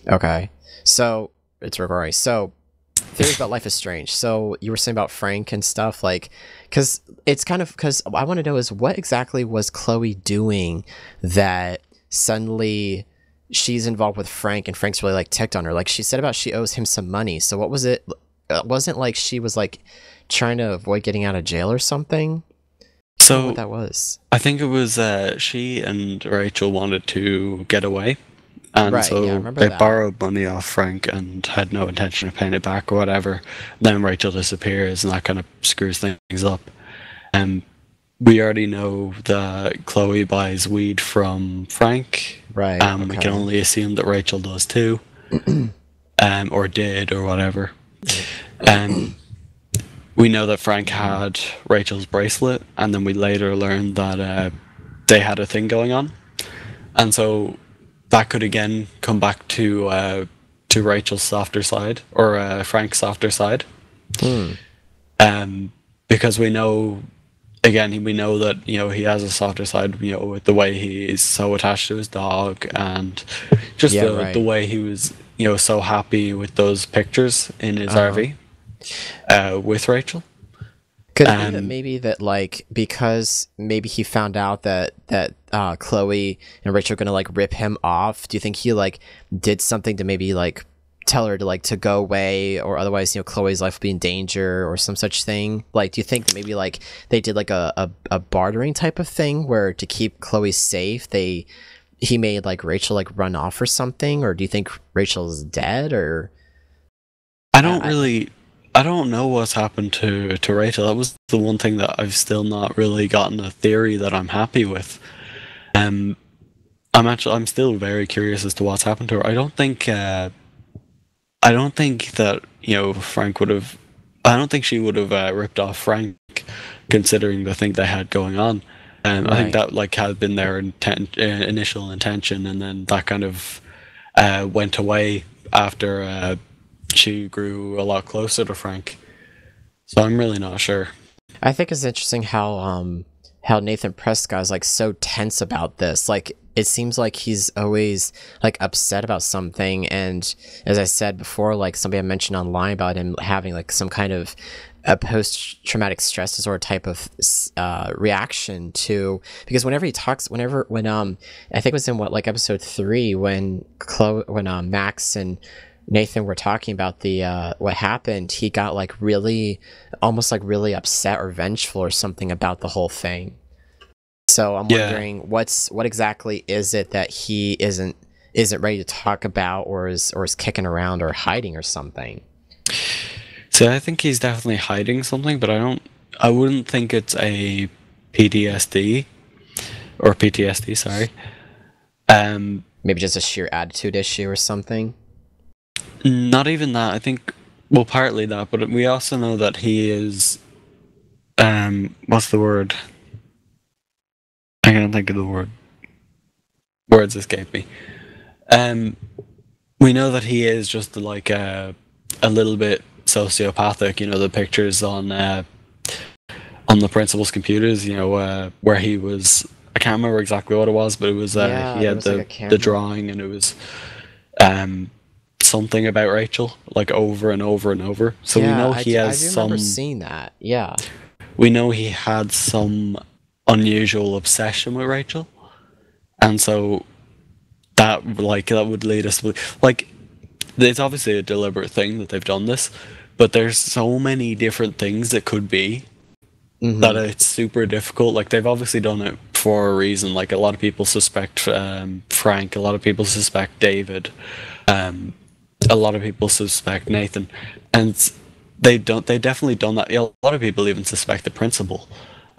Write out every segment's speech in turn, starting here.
Okay. So it's Rory. So theories about Life is Strange. So you were saying about Frank and stuff, like, because it's kind of because I want to know is what exactly was Chloe doing that suddenly she's involved with Frank and Frank's really like ticked on her. Like she said about she owes him some money. So what was it? It wasn't like she was like trying to avoid getting out of jail or something. I don't know what So that was. I think it was she and Rachel wanted to get away, and Right. Yeah, I so remember they that. borrowed money off Frank and had no intention of paying it back or whatever. Then Rachel disappears, and that kind of screws things up. And we already know that Chloe buys weed from Frank, Right. and we can Okay. only assume that Rachel does too, or did, or whatever. Um, we know that Frank had Rachel's bracelet, and then we later learned that they had a thing going on, and so that could again come back to Rachel's softer side or Frank's softer side, Hmm. um, because we know again we know that he has a softer side, with the way he is so attached to his dog and just Yeah. the Right. way he was so happy with those pictures in his Uh huh. RV with Rachel. Could it be that Um, maybe that like because maybe he found out that Chloe and Rachel are gonna like rip him off? Do you think he like did something to maybe like tell her to like to go away, or otherwise Chloe's life would be in danger or some such thing? Like, do you think that maybe like they did like a bartering type of thing where to keep Chloe safe he made like Rachel like run off or something, or do you think Rachel's dead or I don't I really, I don't know what's happened to Rachel. That was the one thing that I've still not really gotten a theory that I'm happy with. Um, I'm still very curious as to what's happened to her. I don't think that Frank would have. I don't think she would have ripped off Frank, considering the thing they had going on. I think right? that like had been their initial intention, and then that kind of went away after she grew a lot closer to Frank. So I'm really not sure. I think it's interesting how Nathan Prescott is like so tense about this. Like it seems like he's always like upset about something, and as I said before, like somebody I mentioned online about him having like some kind of a post-traumatic stress disorder type of reaction to, because whenever he talks, when I think it was in what like episode 3 when Max and Nathan were talking about the what happened, he got like really almost like really upset or vengeful or something about the whole thing. So I'm Yeah. wondering what exactly is it that he isn't ready to talk about, or is kicking around or hiding or something. So I think he's definitely hiding something, but I wouldn't think it's a PTSD or PTSD, sorry. Um, Maybe just a sheer attitude issue or something. Not even that. I think, well, partly that, but we also know that he is, what's the word? I can't think of the word. Words escape me. Um, we know that he is just like a little bit sociopathic. The pictures on the principal's computers. Where he was. I can't remember exactly what it was, but it was he Yeah, there had was like a the camera. drawing, and it was um something about Rachel, like over and over and over. So we Yeah, know he I has do remember some. seeing that. Yeah. We know he had some unusual obsession with Rachel, and so that would lead us to, like, it's obviously a deliberate thing that they've done this, but there's so many different things that could be that Mm-hmm. it's super difficult. Like they've obviously done it for a reason. Like a lot of people suspect Frank, a lot of people suspect David, um, a lot of people suspect Nathan, and they don't. They definitely done that. Yeah, a lot of people even suspect the principal,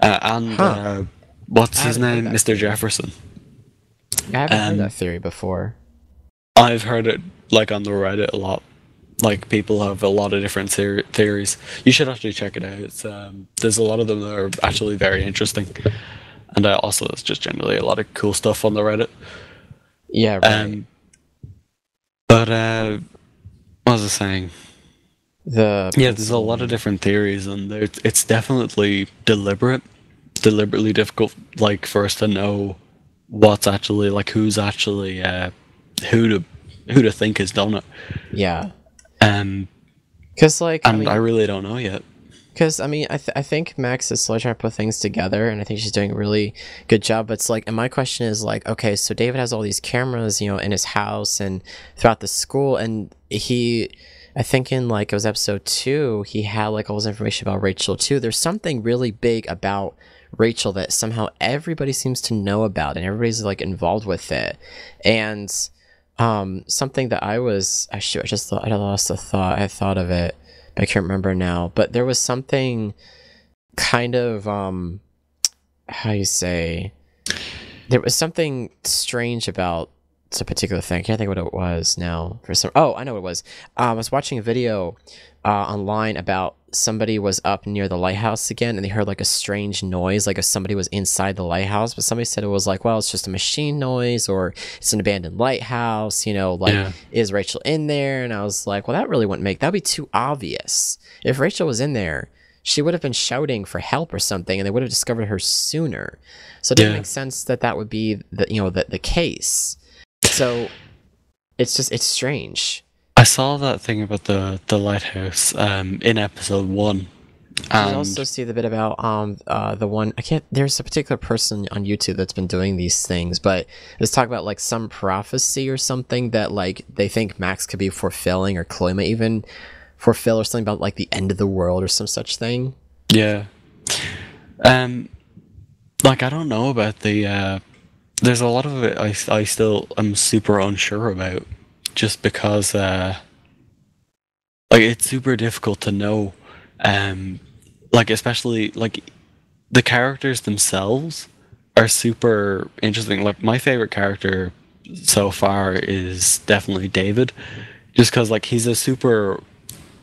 and Huh. what's I his haven't heard name, that Mr. theory. Jefferson. I haven't heard that Um, theory before. I've heard it like on the Reddit a lot. Like people have a lot of different theories. You should actually check it out. It's there's a lot of them that are actually very interesting, and also there's just generally a lot of cool stuff on the Reddit. Yeah, right. Um, but what was I saying? The Yeah, there's a principal lot of and different theories, and it's definitely deliberately difficult, like for us to know what's actually like who's actually who to to think has done it. Yeah. Um, Because, like, I and I mean, really don't know yet. because I mean, I think Max is slowly trying to put things together, and I think she's doing a really good job. But it's like, and my question is like, okay, so David has all these cameras, you know, in his house and throughout the school, and I think in like it was episode 2, he had like all this information about Rachel too. There's something really big about Rachel that somehow everybody seems to know about, and everybody's like involved with it, and something that I just thought I lost a thought. I thought of it. I can't remember now, but there was something kind of how you say, there was something strange about a particular thing. I can't think what it was now. I know what it was. I was watching a video online about somebody was up near the lighthouse again, and they heard like a strange noise, like if somebody was inside the lighthouse. But somebody said it was like, well, it's just a machine noise, or it's an abandoned lighthouse. You know, like is Rachel in there? And I was like, well, that really wouldn't make, that'd be too obvious. If Rachel was in there, she would have been shouting for help or something, and they would have discovered her sooner. So it didn't make sense that that would be the case. So it's strange. I saw that thing about the lighthouse in episode 1. You also see the bit about the one, I can't, there's a particular person on YouTube that's been doing these things, but let's talk about like some prophecy or something that like they think Max could be fulfilling, or Chloe may even fulfill, or something about like the end of the world or some such thing. Yeah. Like I don't know about the there's a lot of it I still am super unsure about, just because like it's super difficult to know, like especially like the characters themselves are super interesting. Like my favorite character so far is definitely David, just because like he's a super,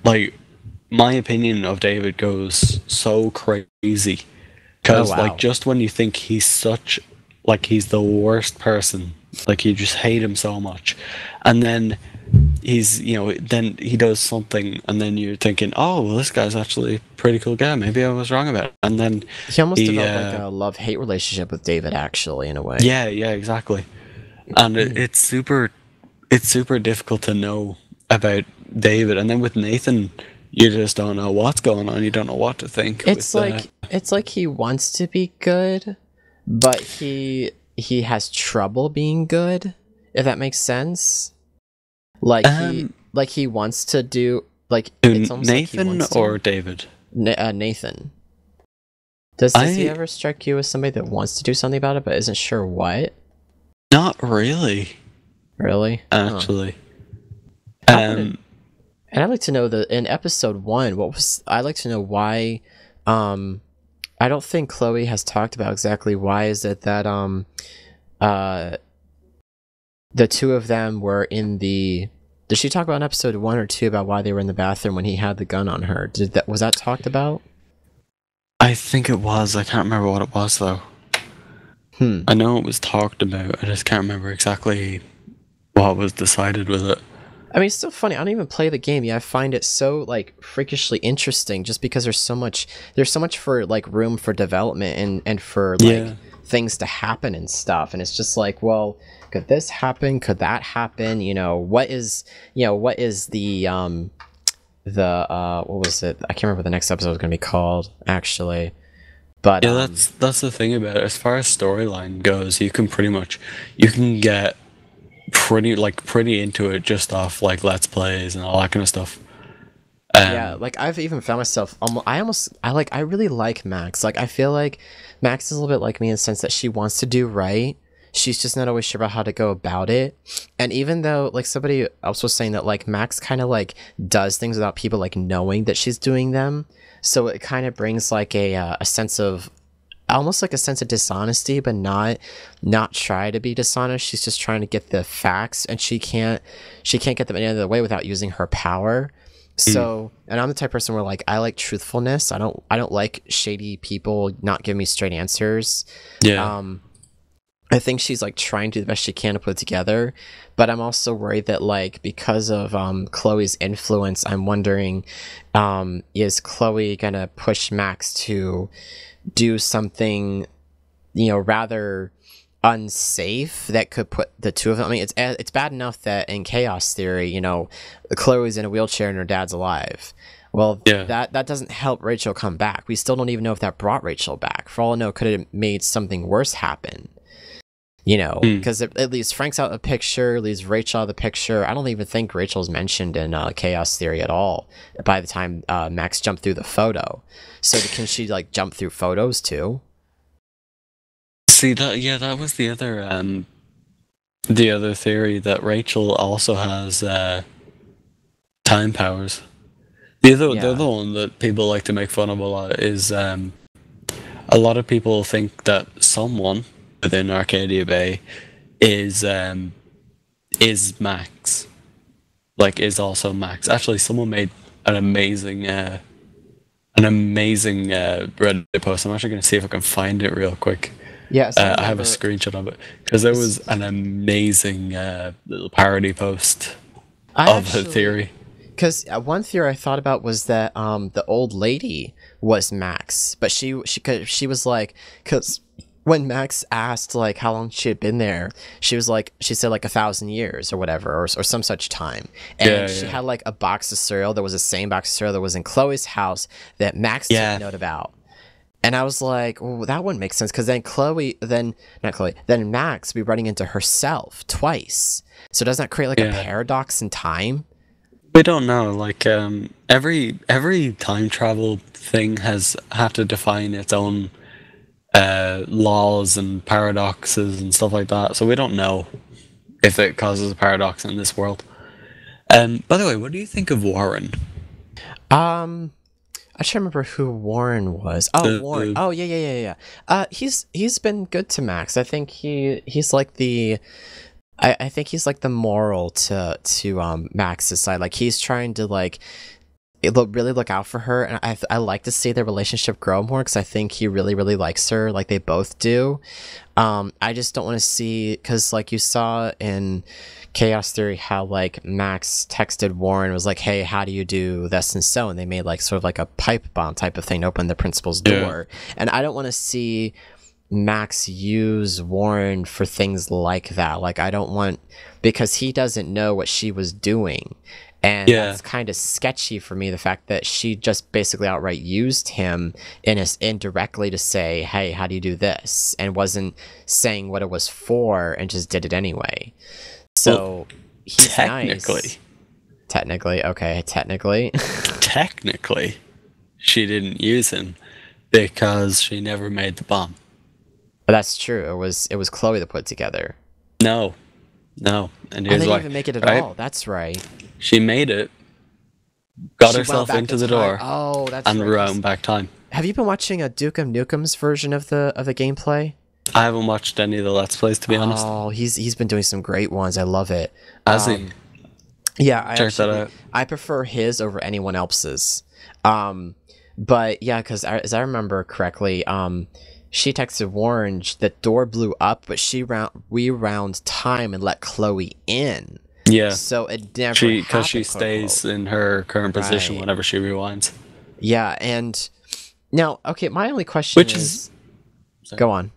like my opinion of David goes so crazy, because like just when you think he's such, like he's the worst person, like you just hate him so much, and then he's, you know, then he does something, and then you're thinking, oh well, this guy's actually a pretty cool guy, maybe I was wrong about it. And then he almost developed like a love-hate relationship with David, actually, in a way. Yeah, exactly. And it's super difficult to know about David, and then with Nathan you just don't know what's going on, you don't know what to think. It's like he wants to be good, but he has trouble being good, if that makes sense. Like he wants to do, like, it's almost Nathan like or David? Nathan. Does he ever strike you as somebody that wants to do something about it but isn't sure what? Not really. Really? Actually. And I'd like to know in episode 1, I'd like to know why. I don't think Chloe has talked about exactly why is it that the two of them were in the. Did she talk about in episode 1 or 2 about why they were in the bathroom when he had the gun on her? Was that talked about? I think it was. I can't remember what it was though. I know it was talked about. I just can't remember exactly what was decided with it. I mean, it's still funny. I don't even play the game yet. I find it so like freakishly interesting, just because there's so much for like room for development and for like things to happen and stuff. And it's just like, well, could this happen? Could that happen? You know, what is the what was it? I can't remember what the next episode was going to be called, actually. But yeah, that's the thing about it. As far as storyline goes, you can get pretty into it just off like Let's Plays and all that kind of stuff. Yeah, like I've even found myself I really like Max. Like I feel like Max is a little bit like me in the sense that she wants to do right. She's just not always sure about how to go about it. And even though like somebody else was saying that like Max kind of like does things without people like knowing that she's doing them, so it kind of brings like a sense of, almost like a sense of dishonesty, but not try to be dishonest. She's just trying to get the facts, and she can't get them any other way without using her power. So, and I'm the type of person where like I like truthfulness. I don't like shady people not giving me straight answers. Yeah. I think she's like trying to do the best she can to put it together, but I'm also worried that like because of Chloe's influence, I'm wondering, is Chloe gonna push Max to do something, you know, rather unsafe that could put the two of them. I mean, it's bad enough that in Chaos Theory, you know, Chloe's in a wheelchair and her dad's alive. Well, that doesn't help Rachel come back. We still don't even know if that brought Rachel back. For all I know, could have made something worse happen. You know, because it leaves Frank's out of the picture, leaves Rachel out of the picture. I don't even think Rachel's mentioned in Chaos Theory at all by the time Max jumped through the photo. So can she, like, jump through photos too? See, that was the other theory, that Rachel also has time powers. The other one that people like to make fun of a lot is a lot of people think that someone within Arcadia Bay is Max, like is also Max. Actually, someone made an amazing Reddit post. I'm actually going to see if I can find it real quick. Yeah, I have a screenshot of it because there was an amazing little parody post of the theory. Because one theory I thought about was that the old lady was Max, but she was like, because when Max asked, like, how long she had been there, she said like 1,000 years or whatever, or some such time. And she had like a box of cereal that was the same box of cereal that was in Chloe's house that Max took note about. And I was like, well, that wouldn't make sense, because then Max would be running into herself twice. So doesn't that create like a paradox in time? We don't know. Like every time travel thing has had to define its own laws and paradoxes and stuff like that, so we don't know if it causes a paradox in this world. By the way, what do you think of Warren? I should remember who Warren was. Oh, Warren. Oh, yeah. He's been good to Max. I think he's like the I think he's like the moral to Max's side. Like, he's trying to like really look out for her, and I like to see their relationship grow more, because I think he really likes her, like they both do. I just don't want to see, because like you saw in Chaos Theory how like Max texted Warren, was like, hey, how do you do this and so, and they made like sort of like a pipe bomb type of thing to open the principal's door. And I don't want to see Max use Warren for things like that. Like, I don't want, because he doesn't know what she was doing. And that's kind of sketchy for me, the fact that she just basically outright used him indirectly to say, hey, how do you do this? And wasn't saying what it was for, and just did it anyway. So, he's technically. Nice. Technically, okay, technically. Technically, she didn't use him because she never made the bomb. But that's true. It was Chloe that put it together. No. And they didn't even make it at all. That's right. She made it, got herself into the door, and ran back time. Have you been watching a Duke of Nukem's version of the gameplay? I haven't watched any of the Let's Plays, to be honest. Oh, he's been doing some great ones. I love it. Has he? Yeah, Check that out. I prefer his over anyone else's. But yeah, because as I remember correctly, she texted Warren, the door blew up, but she rewound time and let Chloe in. Yeah. So it never happened, because she stays in her current position whenever she rewinds. Yeah, and now, okay, my only question is go on.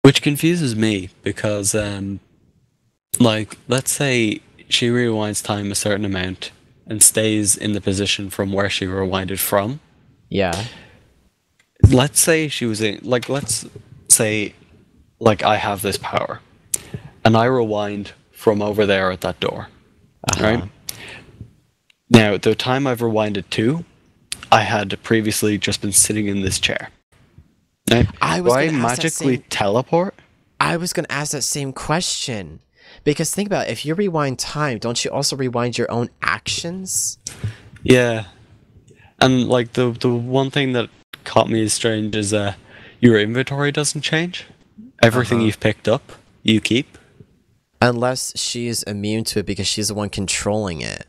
Which confuses me, because, like, let's say she rewinds time a certain amount and stays in the position from where she rewinded from. Yeah. Let's say she was in, like, let's say, like, I have this power, and I rewind from over there at that door, right? Now, the time I've rewinded to, I had previously just been sitting in this chair. Right? Do I magically teleport? I was going to ask that same question. Because think about it, if you rewind time, don't you also rewind your own actions? Yeah. And, like, the one thing that caught me as strange is your inventory doesn't change. Everything you've picked up, you keep. Unless she's immune to it because she's the one controlling it.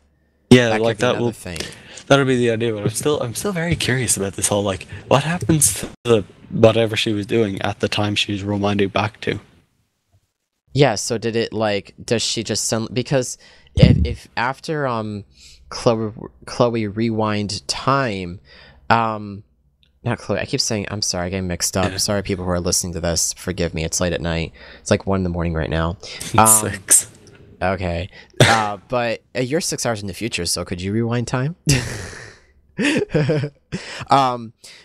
Yeah, that like that'll be the idea. But I'm still very curious about this whole, like, what happens to whatever she was doing at the time she was rewinding back to. Yeah. So did it, like, does she just send, because if after Chloe rewind time, not Chloe. I keep saying, I'm sorry, I get mixed up. Yeah. Sorry, people who are listening to this. Forgive me. It's late at night. It's like 1 a.m. right now. Um, 6. okay. But you're 6 hours in the future, so could you rewind time?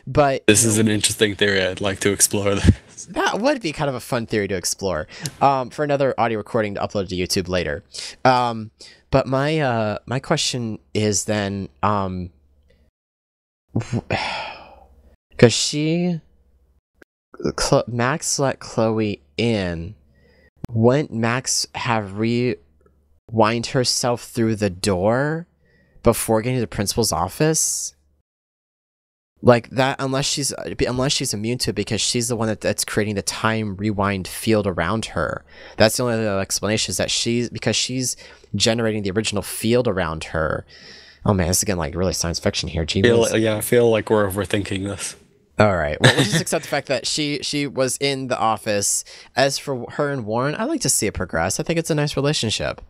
But This is an interesting theory. I'd like to explore this. that would be kind of a fun theory to explore. For another audio recording to upload to YouTube later. But my question is then, because Max let Chloe in, wouldn't Max have rewind herself through the door before getting to the principal's office? Like that, unless she's immune to it, because she's the one that's creating the time rewind field around her. That's the only other explanation, is that because she's generating the original field around her. Oh man, this is again like really science fiction here. I feel like we're overthinking this. All right. Well, we'll just accept the fact that she was in the office. As for her and Warren, I like to see it progress. I think it's a nice relationship.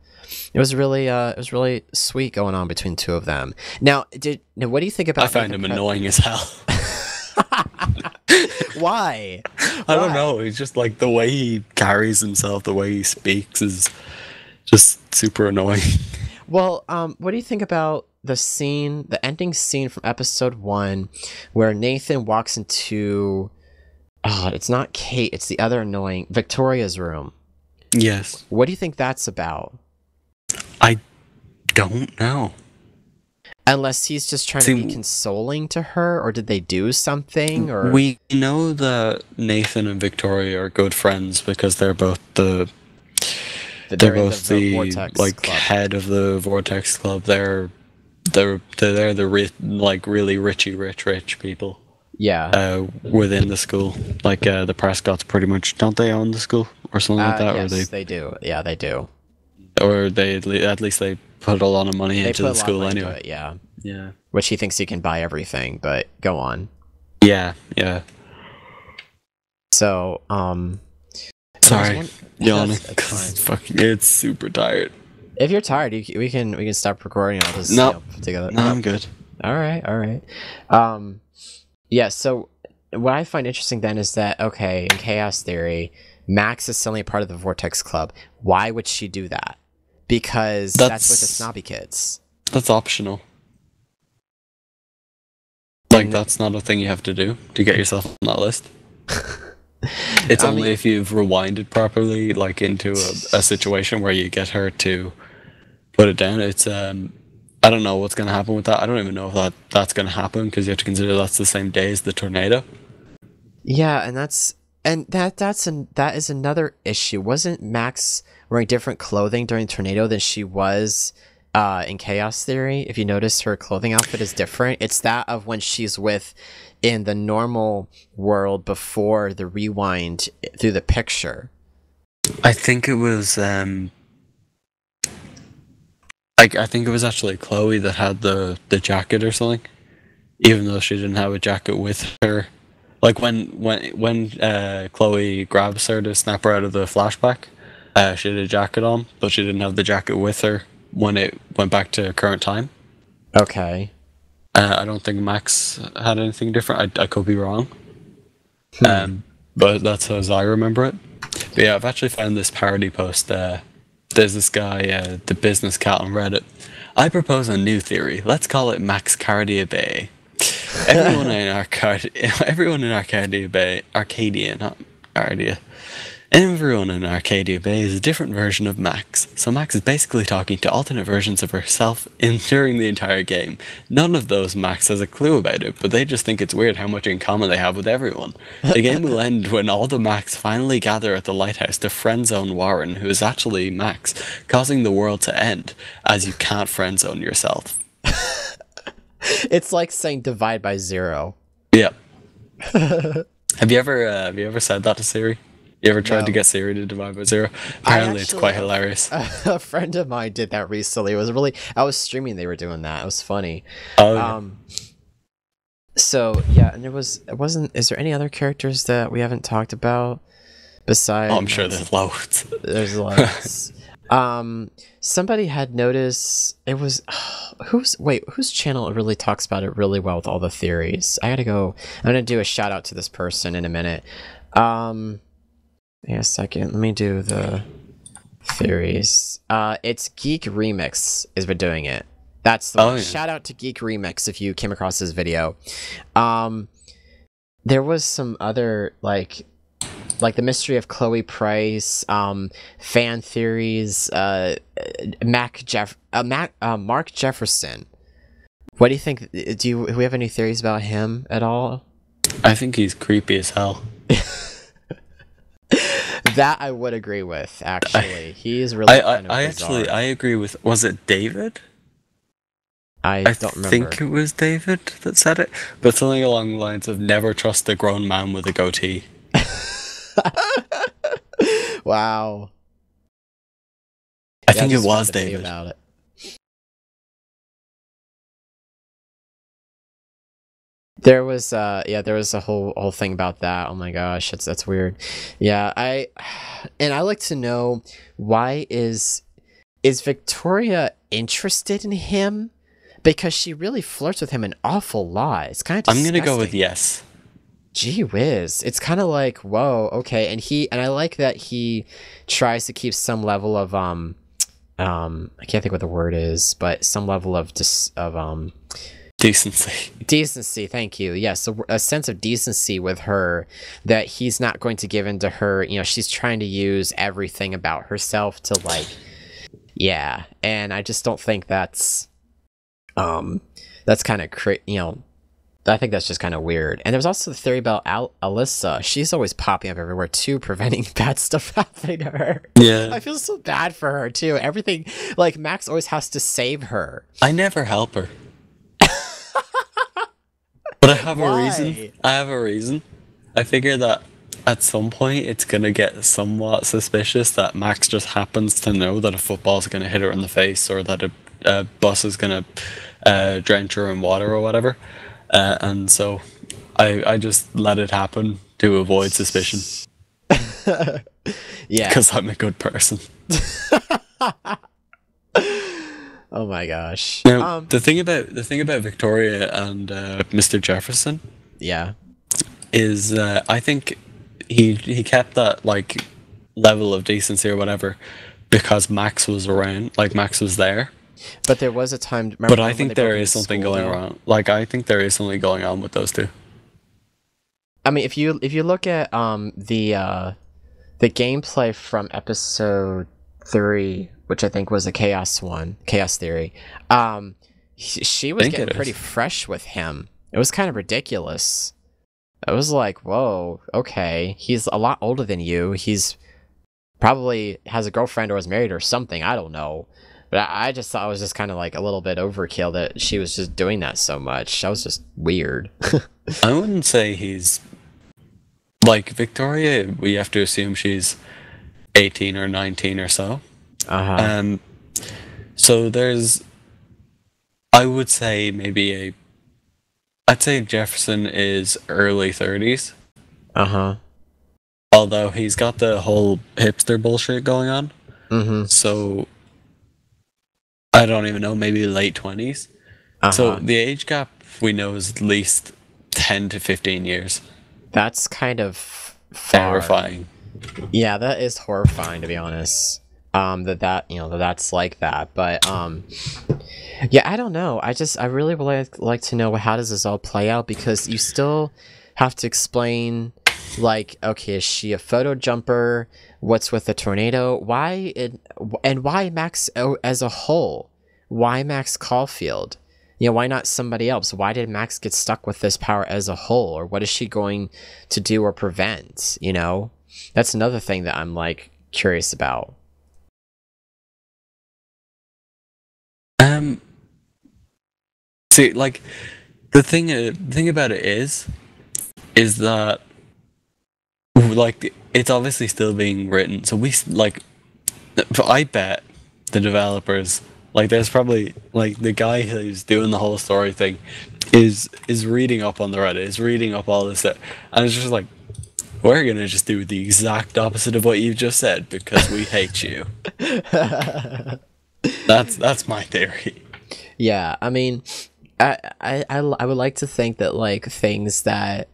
It was really sweet going on between two of them. Now, what do you think about? I find him annoying as hell. Why? I don't know. It's just like the way he carries himself, the way he speaks is just super annoying. Well, what do you think about the ending scene from episode 1, where Nathan walks into, it's not Kate, it's the other annoying Victoria's room. Yes. What do you think that's about? I don't know. Unless he's just trying to be consoling to her, or did they do something? Or we know that Nathan and Victoria are good friends because they're both the Vortex like Club. Head of the Vortex Club. They're the really rich people. Yeah. Within the school, like the Prescotts pretty much, don't they own the school or something like that? Yes, they do. Yeah, they do. Or at least they put a lot of money into the school anyway. Yeah. Yeah. Which he thinks he can buy everything, but go on. Yeah. So, sorry, yawning. It's super tired. If you're tired, we can stop recording. I'll just put together. No, I'm good. All right. Yeah. So what I find interesting then is that, okay, in Chaos Theory, Max is suddenly a part of the Vortex Club. Why would she do that? Because that's with the snobby kids. That's optional. Like, that's not a thing you have to do to get yourself on that list. It's only if you've rewinded properly, like into a situation where you get her to put it down. It's I don't know what's going to happen with that. I don't even know if that's going to happen, because you have to consider that's the same day as the tornado. Yeah, and that is another issue. Wasn't Max wearing different clothing during tornado than she was in Chaos Theory? If you notice, her clothing outfit is different. It's that of when she's in the normal world before the rewind through the picture. I think it was I think it was actually Chloe that had the jacket or something, even though she didn't have a jacket with her. Like when Chloe grabs her to snap her out of the flashback, she had a jacket on, but she didn't have the jacket with her when it went back to current time. Okay. I don't think Max had anything different. I could be wrong. But that's as I remember it. But yeah, I've actually found this parody post. There's this guy, the business cat on Reddit. I propose a new theory. Let's call it Max Cardia Bay. Everyone in Arcadia Bay, everyone in Arcadia Bay is a different version of Max. So Max is basically talking to alternate versions of herself during the entire game. None of those Max has a clue about it, but they just think it's weird how much in common they have with everyone. The game will end when all the Max finally gather at the lighthouse to friendzone Warren, who is actually Max, causing the world to end, as you can't friendzone yourself. It's like saying divide by 0. Yeah. Have you ever said that to Siri? You ever tried to get Siri to divide by 0? Apparently it's quite hilarious. A friend of mine did that recently. It was I was streaming, they were doing that. It was funny. Oh. So yeah, and is there any other characters that we haven't talked about besides? Oh, I'm sure there's loads. There's loads. Somebody had noticed it was whose channel really talks about it really well with all the theories. I'm gonna do a shout out to this person in a minute. Wait a second, let me do the theories. It's Geek Remix is been doing it. That's the shout out to Geek Remix if you came across this video. There was some other like the mystery of Chloe Price, fan theories, Mark Jefferson. What do you think? Do we have any theories about him at all? I think he's creepy as hell. That I would agree with. Actually, he is really. I agree with. Was it David? I don't remember. I think it was David that said it, but something along the lines of "Never trust a grown man with a goatee." Wow. I think it was David. About it. There was a whole thing about that. Oh my gosh, that's weird. Yeah, I like to know, why is Victoria interested in him? Because she really flirts with him an awful lot. It's kind of disgusting. I'm gonna go with yes. Gee whiz. It's kind of like, whoa, okay. And I like that he tries to keep some level of I can't think what the word is, but some level of decency, thank you. Yes, a sense of decency with her, that he's not going to give in to her. You know, she's trying to use everything about herself to yeah. And I just don't think that's kind of I think that's just kind of weird. And there's also the theory about Alyssa. She's always popping up everywhere too, preventing bad stuff happening to her. Yeah. I feel so bad for her too. Everything, like, Max always has to save her. I never help her. But I have Why? a reason. I have a reason. I figure that at some point it's going to get somewhat suspicious that Max just happens to know that a football's going to hit her in the face, or that a bus is going to drench her in water or whatever. And so I just let it happen to avoid suspicion. Yeah. Because I'm a good person. Oh my gosh. Now, the thing about Victoria and Mr. Jefferson, yeah, is I think he kept that like level of decency or whatever because Max was around, like Max was there. But there was a time. But I think there is something going on. Like, I think there is something going on with those two. I mean, if you look at the gameplay from episode 3, which I think was the Chaos Theory, she was getting pretty fresh with him. It was kind of ridiculous. It was like, whoa, okay, he's a lot older than you. He's probably has a girlfriend or is married or something. I don't know. But I just thought it was just kind of like a little bit overkill that she was just doing that so much. That was just weird. I wouldn't say he's... Like, Victoria, we have to assume she's 18 or 19 or so. Uh-huh. So there's... I would say maybe I'd say Jefferson is early 30s. Uh-huh. Although he's got the whole hipster bullshit going on. Mm-hmm. So... I don't even know, maybe late 20s. So the age gap we know is at least 10 to 15 years. That's kind of terrifying. Yeah, that is horrifying, to be honest. That's like that. But yeah, I don't know. I really would like to know, how does this all play out, because you still have to explain, like, okay, is she a photo jumper? What's with the tornado? Why Max as a whole? Why Max Caulfield? You know, why not somebody else? Why did Max get stuck with this power as a whole? Or what is she going to do or prevent? You know? That's another thing that I'm, like, curious about. See, like, the thing about it is that, like, it's obviously still being written, so I bet the developers, like, there's probably, like, the guy who's doing the whole story thing is reading up on the Reddit, is reading up all this stuff, and it's just like, we're gonna just do the exact opposite of what you just said because we hate you. That's my theory. Yeah, I mean, I would like to think that like things that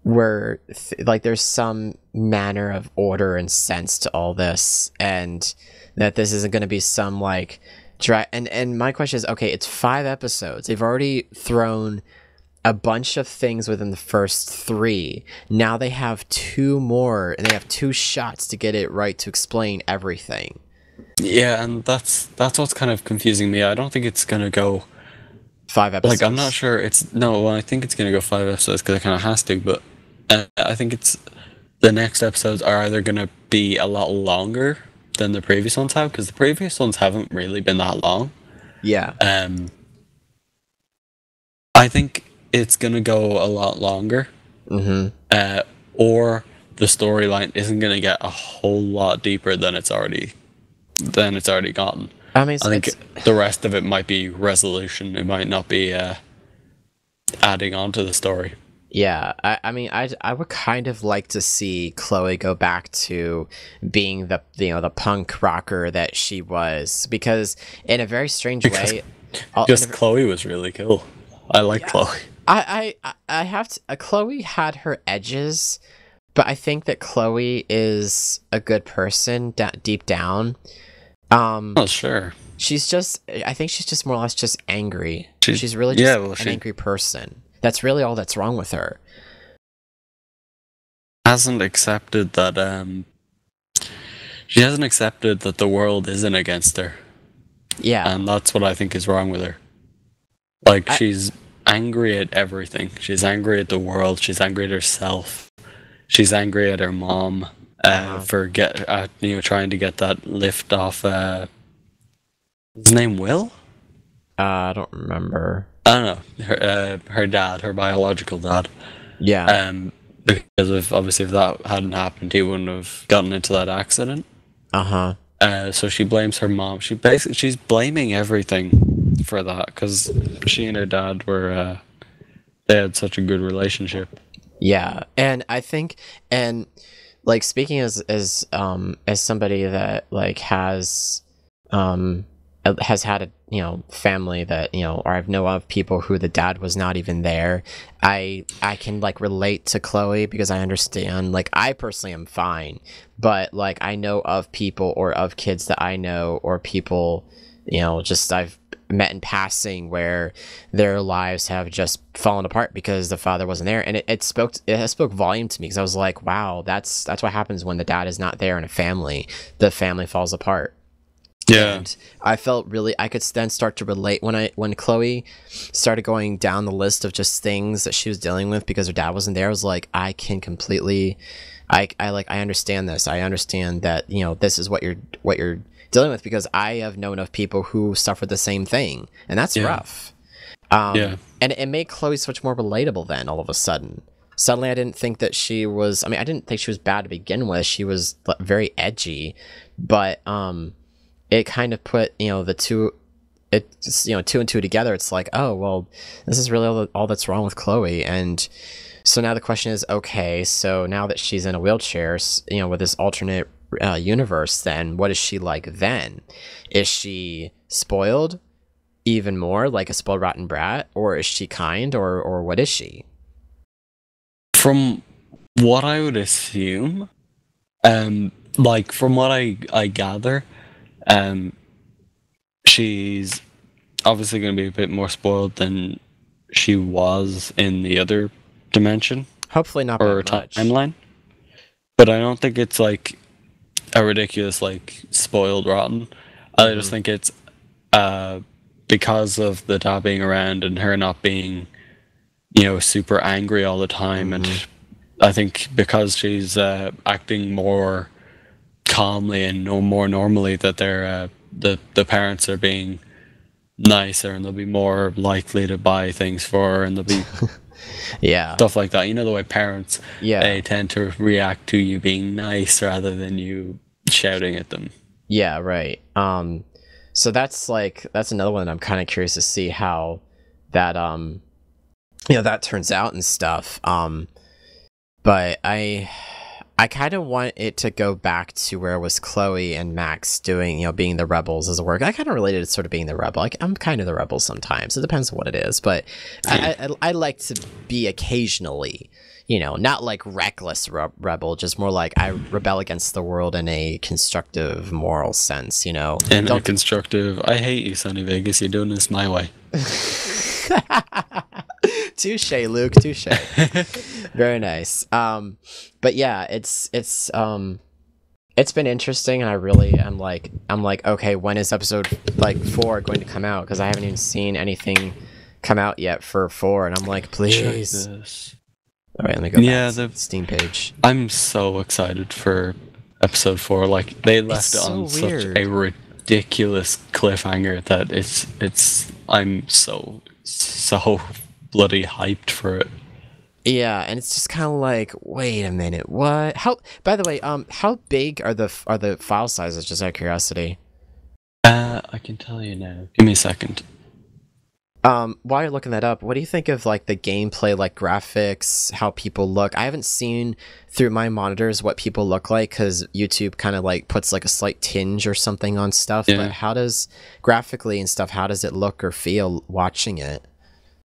were like there's some manner of order and sense to all this, and that this isn't going to be some like and my question is, okay, it's 5 episodes. They've already thrown a bunch of things within the first 3. Now they have 2 more, and they have 2 shots to get it right to explain everything. Yeah, and that's what's kind of confusing me. I don't think it's gonna go 5 episodes. like I'm not sure. It's no. Well, I think it's gonna go 5 episodes because it kind of has to. But I think it's the next episodes are either gonna be a lot longer than the previous ones have, because the previous ones haven't really been that long. Yeah. I think it's gonna go a lot longer. Or the storyline isn't gonna get a whole lot deeper than it's already gotten. I mean, I think the rest of it might be resolution. It might not be adding on to the story. yeah. I mean, I would kind of like to see Chloe go back to being the the punk rocker that she was, because in a very strange way, Chloe was really cool. I like Chloe. I have to. Chloe had her edges, but I think that Chloe is a good person deep down. Oh, sure. She's just. I think she's just more or less just angry. She's really just an angry person. That's really all that's wrong with her. Hasn't accepted that. She hasn't accepted that the world isn't against her. Yeah, And that's what I think is wrong with her. Like, she's angry at everything. She's angry at the world. She's angry at herself. She's angry at her mom for trying to get that lift off. His name Will? I don't remember. I don't know. Her dad, her biological dad. Yeah. Because if that hadn't happened, he wouldn't have gotten into that accident. So she blames her mom. She's blaming everything for that, because she and her dad were they had such a good relationship. Yeah, and I think, and like speaking as somebody that like has had a family that or I know of people who the dad was not even there. I can like relate to Chloe, because I understand, like, I personally am fine, but like I know of people or of kids that I know, or people just I've met in passing, where their lives have just fallen apart because the father wasn't there, and it spoke volume to me, because I was like, wow, that's what happens when the dad is not there in a family. The family falls apart. Yeah. And I felt really, I could then start to relate when Chloe started going down the list of just things that she was dealing with because her dad wasn't there. I was like, I can completely, I understand this. I understand that, this is what you're dealing with, because I have known of people who suffered the same thing, and that's rough. And it made Chloe so much more relatable then, all of a sudden. Suddenly I didn't think that she was, I didn't think she was bad to begin with. She was very edgy, but, it kind of put the two, two and two together. It's like, oh well, this is really all that's wrong with Chloe. And so now the question is, okay, so now that she's in a wheelchair, with this alternate universe, then what is she like then? Is she spoiled even more, like a spoiled rotten brat, or is she kind, or what is she? From what I would assume, like from what I gather, she's obviously going to be a bit more spoiled than she was in the other dimension. Hopefully not or by much. Timeline. But I don't think it's like a ridiculous like spoiled rotten. I just think it's because of the dad being around and her not being super angry all the time, and I think because she's acting more calmly and no more normally, that they're the parents are being nicer, and they'll be more likely to buy things for her, and they'll be stuff like that. The way parents they tend to react to you being nice rather than you shouting at them. Yeah, right. So that's another one that I'm kind of curious to see how that that turns out and stuff. But I kind of want it to go back to where it was Chloe and Max doing, being the rebels as a work. I kind of related to sort of being the rebel. Like, I'm kind of the rebel sometimes. It depends on what it is, but I like to be occasionally, not like reckless rebel, just more like I rebel against the world in a constructive moral sense, In a constructive, I hate you, Sonny Vegas. You're doing this my way. Touche, Luke. Touche. Very nice. But yeah, it's been interesting, and I really am like, okay, when is episode 4 going to come out? Because I haven't even seen anything come out yet for 4, and I'm like, please. All right, let me go back to the Steam page. I'm so excited for episode 4. Like, they left it on such a ridiculous cliffhanger that I'm so bloody hyped for it. Yeah, and it's just kind of like, wait a minute, what? By the way, how big are the file sizes? Just out of curiosity. I can tell you now. Give me a second. While you're looking that up, what do you think of like the gameplay, like graphics, how people look? I haven't seen through my monitors what people look like because YouTube kind of like puts like a slight tinge or something on stuff. Yeah. But how does graphically and stuff? How does it look or feel watching it?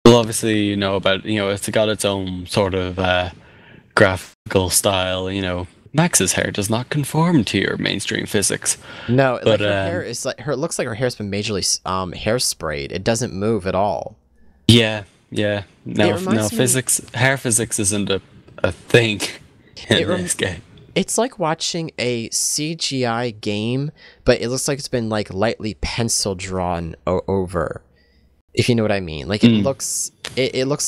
Well, obviously, it's got its own sort of graphical style. Max's hair does not conform to your mainstream physics. No, but her hair is like it looks like her hair's been majorly hairsprayed. It doesn't move at all. Yeah. No, hair physics isn't a thing in this game. It's like watching a CGI game, but it looks like it's been like lightly pencil drawn over. If you know what I mean. Like it looks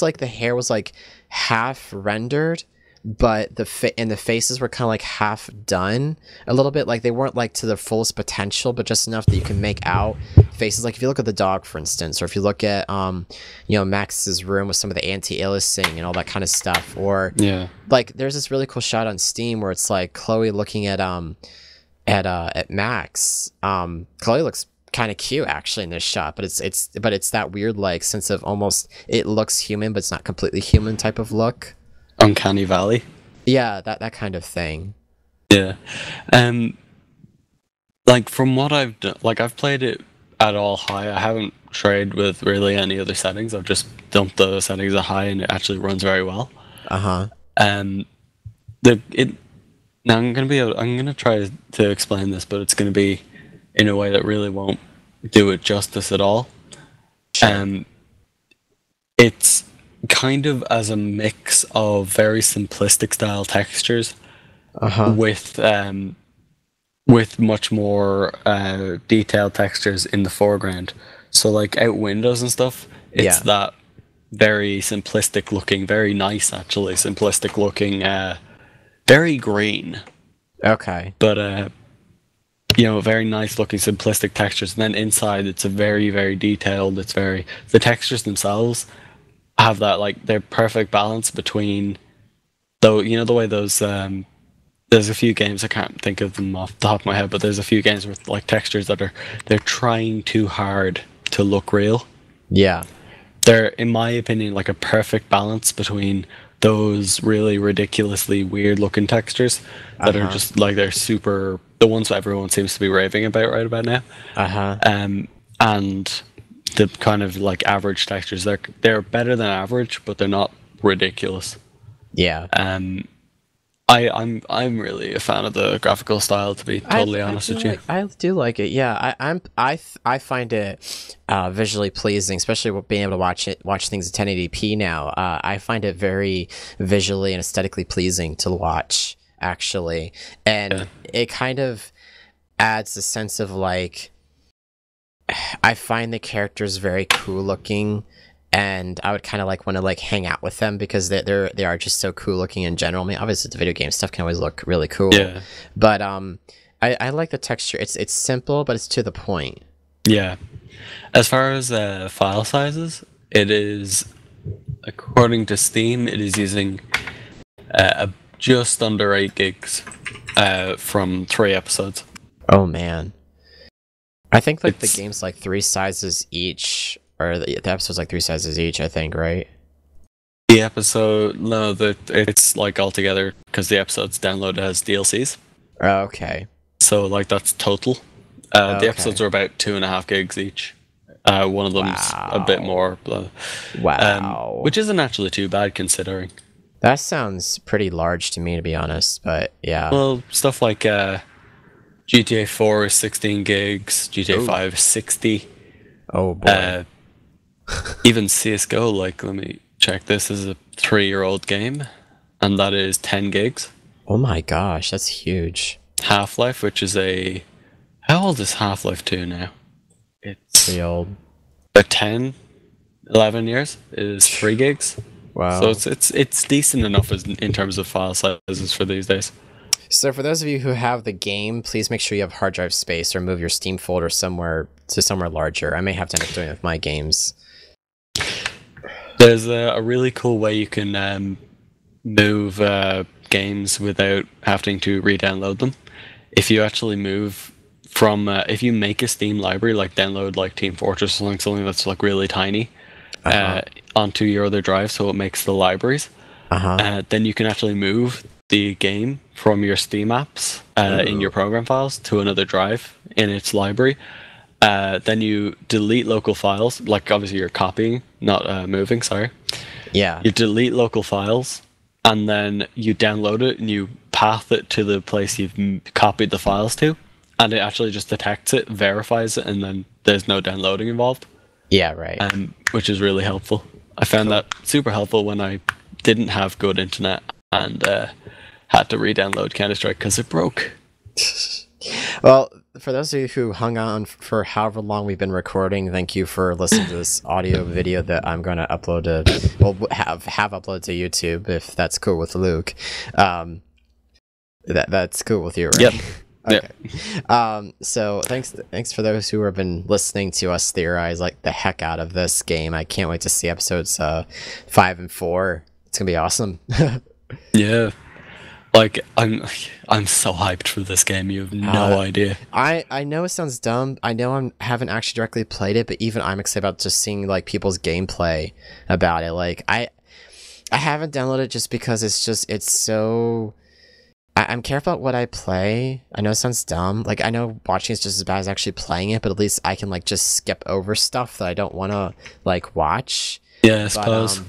like the hair was like half rendered, but the faces were kind of like half done a little bit. Like they weren't like to their fullest potential, but just enough that you can make out faces. Like if you look at the dog, for instance, or if you look at Max's room with some of the anti-aliasing and all that kind of stuff, or like there's this really cool shot on Steam where it's like Chloe looking at Max. Chloe looks kind of cute actually in this shot, but it's that weird like sense of almost it looks human but it's not completely human type of look. Uncanny Valley. Yeah, that kind of thing. Yeah. Like from what I've done, like I've played it at all high. I haven't tried with really any other settings. I've just dumped the settings at high and it actually runs very well. Uh-huh. Now I'm gonna try to explain this, but it's gonna be in a way that really won't do it justice at all. Sure. It's kind of as a mix of very simplistic style textures with much more detailed textures in the foreground. So like out windows and stuff, it's that very simplistic looking, very nice actually, simplistic looking, very green. Okay. But very nice looking simplistic textures, and then inside it's a very, very detailed, the textures themselves have that like their perfect balance between the way those there's a few games, I can't think of them off the top of my head, but there's a few games with like textures that they're trying too hard to look real. Yeah. They're, in my opinion, like a perfect balance between those really ridiculously weird looking textures that are just like they're super, the ones that everyone seems to be raving about right about now. And the kind of like average textures, they're better than average, but they're not ridiculous. Yeah. I'm really a fan of the graphical style, to be totally honest with you. I do like it. Yeah, I find it visually pleasing, especially with being able to watch things in 1080p now. I find it very visually and aesthetically pleasing to watch, actually, and it kind of adds a sense of like, I find the characters very cool looking, and I would kind of like want to like hang out with them because they are just so cool looking in general. I mean, obviously the video game stuff can always look really cool. Yeah. But I like the texture. It's simple, but it's to the point. Yeah. As far as file sizes, it is, according to Steam, it is using just under 8 gigs from 3 episodes. Oh man. I think like the game's like 3 sizes each, or the episode's like 3 sizes each, I think, right? The episode, no, it's like all together because the episode's downloaded as DLCs. Okay. So like that's total. The episodes are about 2.5 gigs each. One of them's a bit more, Wow. which isn't actually too bad considering. That sounds pretty large to me, to be honest. But yeah. Well, stuff like GTA 4 is 16 gigs, GTA 5 is 60. Oh boy. Even CS:GO, like, let me check. This is a 3-year-old game, and that is 10 gigs. Oh my gosh, that's huge. Half-Life, which is how old is Half-Life 2 now? It's Pretty old. about 10, 11 years. It is 3 gigs. Wow. So it's decent enough in terms of file sizes for these days. So for those of you who have the game, please make sure you have hard drive space or move your Steam folder somewhere larger. I may have to end up doing it with my games. There's a really cool way you can move games without having to re-download them. If you actually move from, if you make a Steam library, like download like Team Fortress or something that's like really tiny, onto your other drive, so it makes the libraries. Then you can actually move the game from your Steam apps in your program files to another drive in its library. Then you delete local files, like obviously you're copying, not moving, sorry. Yeah. You delete local files, and then you download it, and you path it to the place you've copied the files to, and it actually just detects it, verifies it, and then there's no downloading involved. Yeah, right. Which is really helpful. I found that super helpful when I didn't have good internet and had to re-download Counter-Strike because it broke. Well, for those of you who hung on for however long we've been recording, thank you for listening to this audio video that I'm going to upload have uploaded to YouTube, if that's cool with Luke. That's cool with you, right? Yep. Okay. So thanks for those who have been listening to us theorize like the heck out of this game. I can't wait to see episodes 5 and 4. It's gonna be awesome. Yeah. Like I'm so hyped for this game. You have no idea. I know it sounds dumb. I know I haven't actually directly played it, but even I'm excited about just seeing like people's gameplay about it. Like I haven't downloaded it just because it's so. I'm careful about what I play. I know it sounds dumb. Like I know watching is just as bad as actually playing it, but at least I can like just skip over stuff that I don't want to like watch. Yeah, I suppose.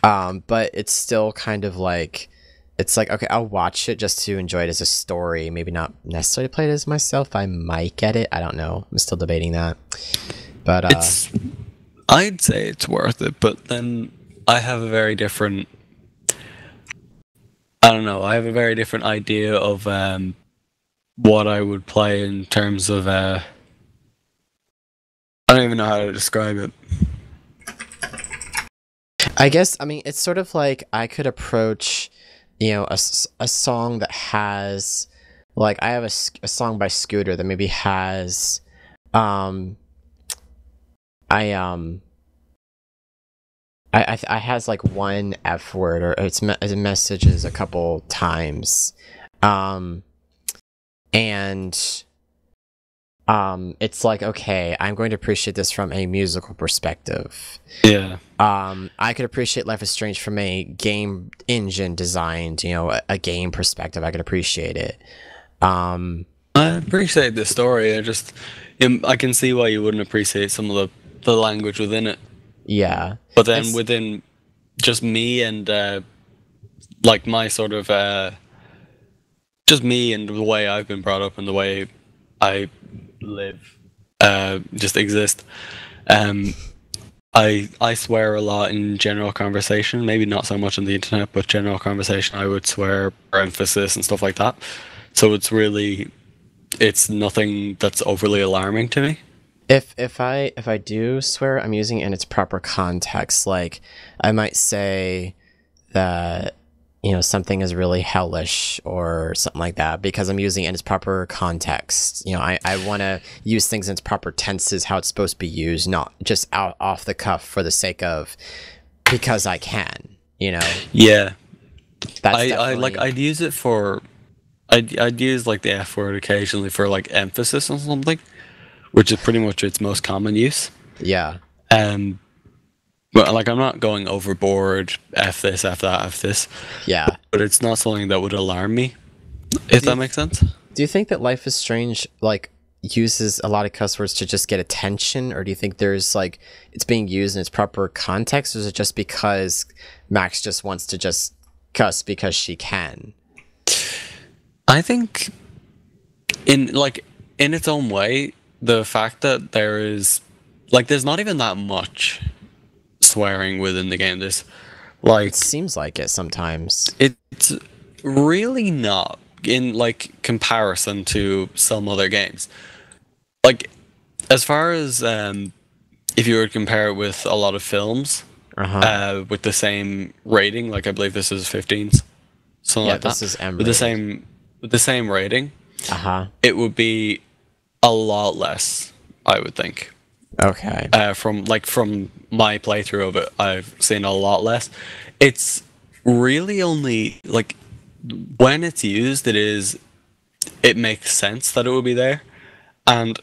But it's still kind of like. It's like, okay, I'll watch it just to enjoy it as a story. Maybe not necessarily play it as myself. I might get it. I don't know. I'm still debating that. But I'd say it's worth it, but then I have a very different... I don't know. I have a very different idea of what I would play in terms of... I don't even know how to describe it. I guess, I mean, it's sort of like I could approach... a song that has like I have a song by Scooter that maybe has I has like one F word or it messages a couple times and it's like, okay, I'm going to appreciate this from a musical perspective. Yeah. I could appreciate Life is Strange from a game engine designed, a game perspective. I could appreciate it. I appreciate the story. I can see why you wouldn't appreciate some of the language within it. Yeah. But then within just me and like my sort of just me and the way I've been brought up and the way I live, just exist. I swear a lot in general conversation, maybe not so much on the internet, but general conversation I would swear or emphasis and stuff like that. So it's nothing that's overly alarming to me. If I do swear, I'm using it in its proper context. Like I might say that something is really hellish or something like that because I'm using it in its proper context. I want to use things in its proper tenses, how it's supposed to be used, not just off the cuff for the sake of because I can. Yeah. That's I'd use it for. I'd use like the F word occasionally for like emphasis on something, which is pretty much its most common use. Yeah. Well, like I'm not going overboard. F this, F that, F this. Yeah. But it's not something that would alarm me. If Do you, that makes sense. do you think that Life is Strange like uses a lot of cuss words to just get attention, or do you think there's like it's being used in its proper context, or is it just because Max just wants to just cuss because she can? I think in its own way, the fact that there's not even that much swearing within the game. There's It like seems like it sometimes. it's really not in like comparison to some other games. Like as far as if you were to compare it with a lot of films with the same rating, like I believe this is 15s, something Yeah, like that. this is M With the rated. same rating, Uh-huh. it would be a lot less, I would think. Okay. From my playthrough of it, I've seen a lot less. It's really only like when it's used, it makes sense that it would be there, and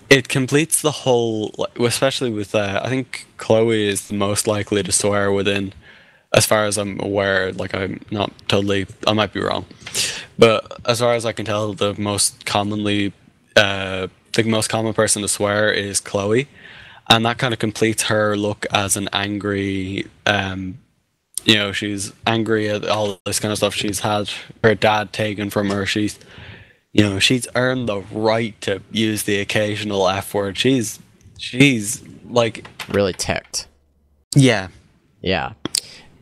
it completes the whole. Especially with I think Chloe is the most likely to swear within, as far as I'm aware. Like I'm not totally, I might be wrong, but as far as I can tell, the most common person to swear is Chloe, and that kind of completes her look as an angry. She's angry at all this kind of stuff. She's had her dad taken from her. She's earned the right to use the occasional F word. She's like, Really ticked. yeah, Yeah.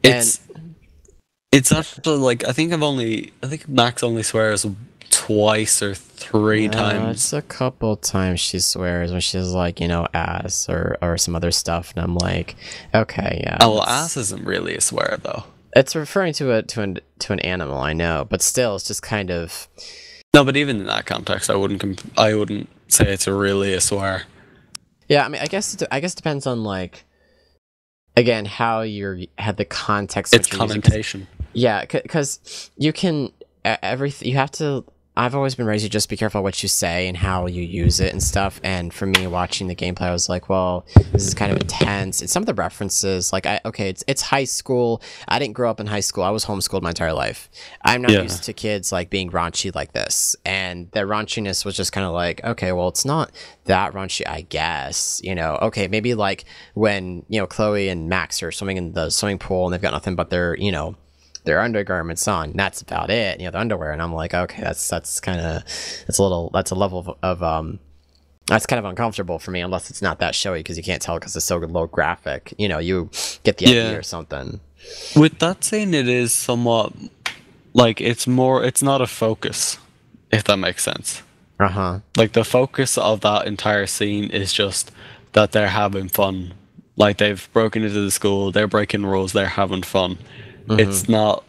it's it's actually like I think Max only swears twice or three times. It's a couple times she swears when she's like, ass or some other stuff, and I'm like, okay, yeah. Oh, well, ass isn't really a swear though. It's referring to an animal, I know, but still, it's just kind of. No, but even in that context, I wouldn't say it's really a swear. Yeah, I mean, I guess it depends on like, again, how you had the context. It's connotation. Yeah, because you can everything. You have to. I've always been raised to just be careful what you say and how you use it and stuff. And for me, watching the gameplay, I was like, well, this is kind of intense. And some of the references, like, it's high school. I didn't grow up in high school. I was homeschooled my entire life. I'm not used to kids like being raunchy like this. And their raunchiness was just kind of like, okay, well, it's not that raunchy, I guess. Okay, maybe like when Chloe and Max are swimming in the swimming pool and they've got nothing but their undergarments on. And that's about it. The underwear. And I'm like, okay, that's a level of that's kind of uncomfortable for me unless it's not that showy because you can't tell because it's so low graphic. You get the idea or something. With that scene, it is somewhat like it's not a focus, if that makes sense. Like the focus of that entire scene is just that they're having fun. Like they've broken into the school, they're breaking rules, they're having fun. It's not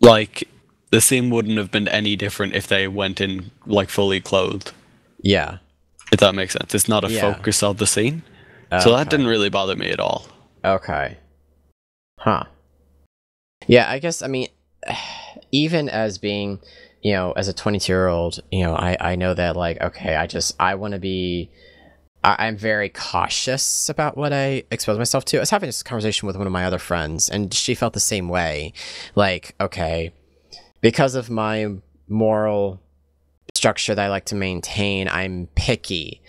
like the scene wouldn't have been any different if they went in like fully clothed. Yeah. If that makes sense. It's not a focus of the scene. So that didn't really bother me at all. Okay. Huh. Yeah, I guess, I mean, even as being, as a 22-year-old, I know that, like, okay, I want to be, I'm very cautious about what I expose myself to. I was having this conversation with one of my other friends, and she felt the same way. Like, okay, because of my moral structure that I like to maintain, I'm picky.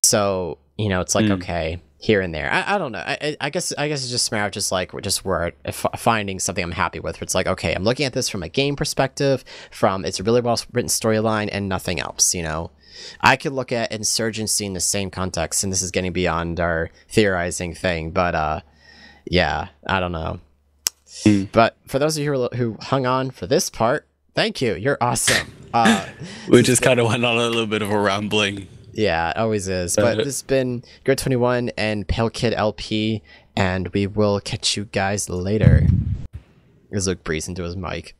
So, it's like, okay, here and there. I don't know. I guess it's just a matter of just where finding something I'm happy with. Where it's like, okay, I'm looking at this from a game perspective, it's a really well written storyline and nothing else, I could look at Insurgency in the same context, and this is getting beyond our theorizing thing, but yeah, I don't know. But for those of you who hung on for this part, thank you. You're awesome. We just kind of went on a little bit of a rambling. Yeah, it always is. But this has been Grid21 and PaleKidLP, and we will catch you guys later. As Luke breathes into his mic.